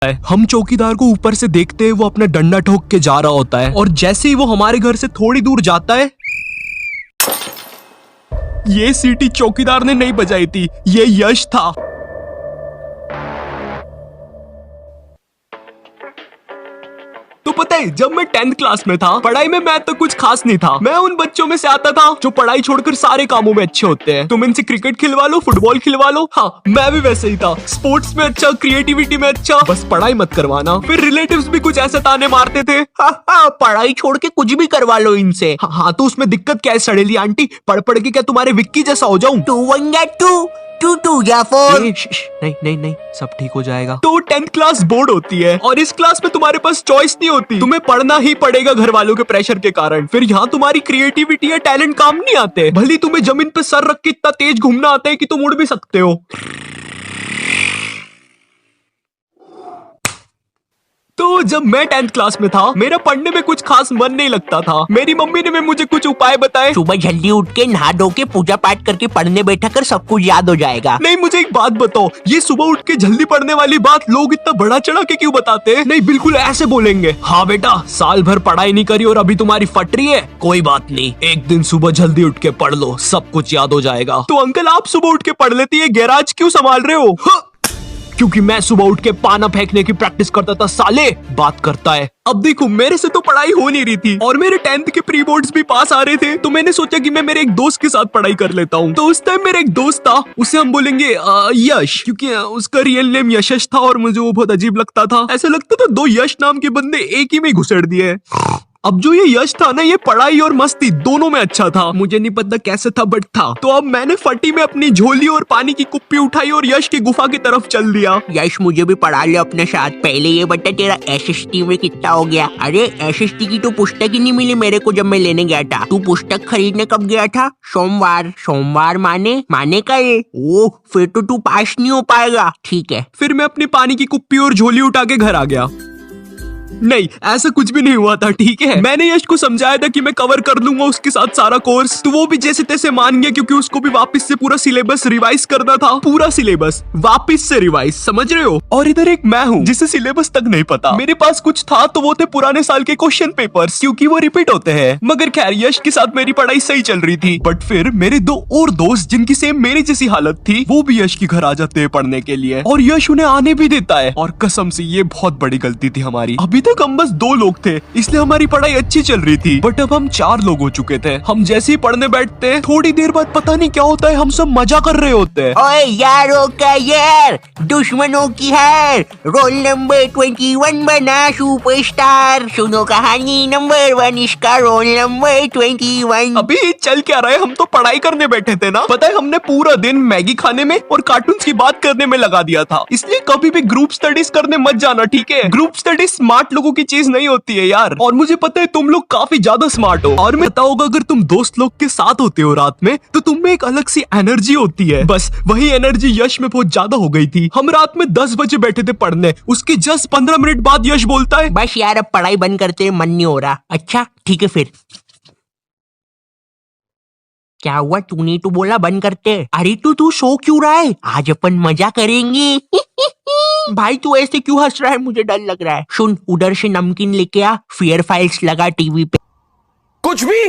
हम चौकीदार को ऊपर से देखते हैं, वो अपना डंडा ठोक के जा रहा होता है और जैसे ही वो हमारे घर से थोड़ी दूर जाता है, ये सीटी चौकीदार ने नहीं बजाई थी, ये यश था। तो पता है, जब मैं 10th क्लास में था, पढ़ाई में मैं तो कुछ खास नहीं था। मैं उन बच्चों में से आता था जो पढ़ाई छोड़कर सारे कामों में अच्छे होते हैं। तुम इनसे क्रिकेट खिलवा लो, फुटबॉल खिलवा लो, हाँ मैं भी वैसे ही था। स्पोर्ट्स में अच्छा, क्रिएटिविटी में अच्छा, बस पढ़ाई मत करवाना। फिर रिलेटिव्स भी कुछ ऐसे ताने मारते थे, हाँ पढ़ाई छोड़ के कुछ भी करवा लो इनसे। हाँ तो उसमें दिक्कत क्या है सड़ेली आंटी, पढ़ पढ़ के क्या तुम्हारे विक्की जैसा हो जाऊं? 2 1 या 2 2 2 या 4। नहीं नहीं नहीं, सब ठीक हो जाएगा। तो 10th क्लास बोर्ड होती है और इस क्लास में तुम्हारे पास चॉइस नहीं होती, तुम्हें पढ़ना ही पड़ेगा घर वालों के प्रेशर के कारण। फिर यहाँ तुम्हारी क्रिएटिविटी या टैलेंट काम नहीं आते, भले तुम्हें जमीन पे सर रख के इतना तेज घूमना आता है कि तुम उड़ भी सकते हो। तो जब मैं 10th क्लास में था, मेरा पढ़ने में कुछ खास मन नहीं लगता था। मेरी मम्मी ने मुझे कुछ उपाय बताए। सुबह जल्दी उठ के नहा धो के पूजा पाठ करके पढ़ने बैठा कर, सब कुछ याद हो जाएगा। नहीं, मुझे एक बात बताओ, ये सुबह उठ के जल्दी पढ़ने वाली बात लोग इतना बड़ा चढ़ा के क्यों बताते हैं? नहीं, बिल्कुल ऐसे बोलेंगे, हाँ बेटा साल भर पढ़ाई नहीं करी और अभी तुम्हारी फट रही है, कोई बात नहीं, एक दिन सुबह जल्दी उठ के पढ़ लो, सब कुछ याद हो जाएगा। तो अंकल आप सुबह उठ के पढ़ लेती है, गैराज क्यों संभाल रहे हो? क्योंकि मैं सुबह उठ के पाना फेंकने की प्रैक्टिस करता था साले, बात करता है। अब देखो, मेरे से तो पढ़ाई हो नहीं रही थी और मेरे 10th के प्री बोर्ड्स भी पास आ रहे थे, तो मैंने सोचा कि मैं मेरे एक दोस्त के साथ पढ़ाई कर लेता हूँ। तो उस टाइम मेरा एक दोस्त था, उसे हम बोलेंगे यश, क्योंकि उसका रियल नेम यशश था और मुझे वो बहुत अजीब लगता था। ऐसा लगता था दो यश नाम के बंदे एक ही में घुसेड़ दिए। अब जो ये यश था ना, ये पढ़ाई और मस्ती दोनों में अच्छा था, मुझे नहीं पता कैसे था बट था। तो अब मैंने फटी में अपनी झोली और पानी की कुप्पी उठाई और यश की गुफा की तरफ चल दिया। यश मुझे भी पढ़ा ले अपने साथ। पहले ये बता, तेरा एसएसटी में कितना हो गया? अरे एसएसटी की तो पुस्तक ही नहीं मिली मेरे को जब मैं लेने गया था। तू पुस्तक खरीदने कब गया था? सोमवार। सोमवार माने कल। ओह, फिर तो तू पास नहीं हो पाएगा। ठीक है। फिर मैं अपनी पानी की कुप्पी और झोली उठा के घर आ गया। नहीं, ऐसा कुछ भी नहीं हुआ था, ठीक है। मैंने यश को समझाया था कि मैं कवर कर लूंगा उसके साथ सारा कोर्स, तो वो भी जैसे तैसे मान गया, क्योंकि उसको भी वापस से पूरा सिलेबस रिवाइज करना था। पूरा सिलेबस वापस से रिवाइज, समझ रहे हो? और इधर एक मैं हूँ जिसे सिलेबस तक नहीं पता। मेरे पास कुछ था तो वो थे पुराने साल के क्वेश्चन पेपर्स, क्योंकि वो रिपीट होते हैं। मगर खैर, यश के साथ मेरी पढ़ाई सही चल रही थी। बट फिर मेरे दो और दोस्त, जिनकी सेम मेरी जैसी हालत थी, वो भी यश के घर आ जाते हैं पढ़ने के लिए, और यश उन्हें आने भी देता है। और कसम से ये बहुत बड़ी गलती थी हमारी। अभी तक हम बस 2 लोग थे, इसलिए हमारी पढ़ाई अच्छी चल रही थी। बट अब हम 4 लोग हो चुके थे। हम जैसे ही पढ़ने बैठते हैं, थोड़ी देर बाद पता नहीं क्या होता है, हम सब मजा कर रहे होते हैं। ओए यारों का यार, दुश्मनों की हार, रोल नंबर 21 बना सुपरस्टार। सुनो कहानी नंबर 1, इसका रोल नंबर 21। अभी चल क्या रहा है, हम तो पढ़ाई करने बैठे थे ना। पता है, हमने पूरा दिन मैगी खाने में और कार्टून्स की बात करने में लगा दिया था। इसलिए कभी भी ग्रुप स्टडीज करने मत जाना, ठीक है? ग्रुप स्टडीज स्मार्ट लोगों की चीज नहीं होती है यार। और मुझे पता है तुम लोग काफी ज्यादा स्मार्ट हो, और मैं पता होगा अगर तुम दोस्त लोग के साथ होते हो रात में, तो तुम में एक अलग सी एनर्जी होती है। बस वही एनर्जी यश में बहुत ज्यादा हो गई थी। हम रात में 10 बजे बैठे थे पढ़ने, उसके जस्ट 15 मिनट बाद यश बोलता है, बस यार अब पढ़ाई बंद करते, मन नहीं हो रहा। अच्छा ठीक है फिर। क्या हुआ? तूने तो बोला बंद करते। अरे तू सो क्यों रहा है? आज अपन मजा करेंगे। भाई तू ऐसे क्यों हंस रहा है? मुझे डर लग रहा है। सुन, उधर से नमकीन लेके आ, फियर फाइल्स लगा टीवी पे। कुछ भी